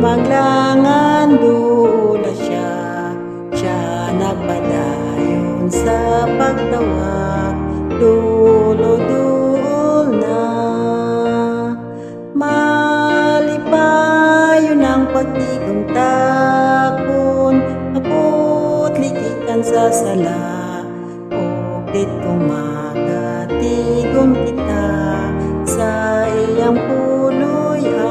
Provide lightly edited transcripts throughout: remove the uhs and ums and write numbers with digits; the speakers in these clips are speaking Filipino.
maglangan dula siya, siya nagpadayon sa pagtawag, dulo-duol na. Malipayon ang pagtigong takon, ako't likikan sa sala, o ditong magatigom kita sa iyang puloyan.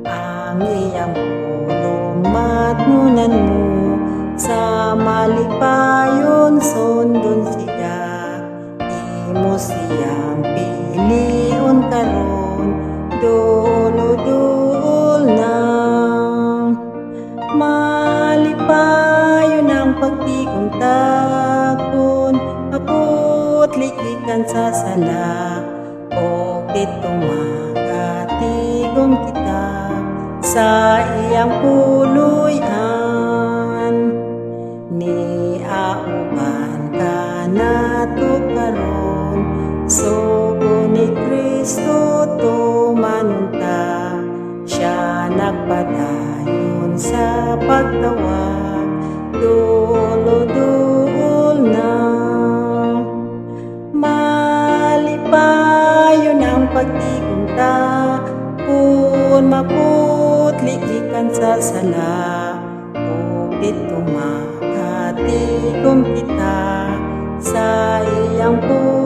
Ang iyang pulong matnunan mo, sa malipayon sundon siya, imo siyang pilion karon, dulo-duol na. Malipayon ang pagtigong takon, ako't likikan sa sala, o ditong magatigom kita sa iyang puloyan. Ni auban ka nato karon, sugo ni Kristo tumanunta, siya nagpadayon sa pagtawag, dulo-duol na. Malipayon ang pagtigong takon, maput likikan sa sala, o ditong magatigom kita sa iyang puloyan.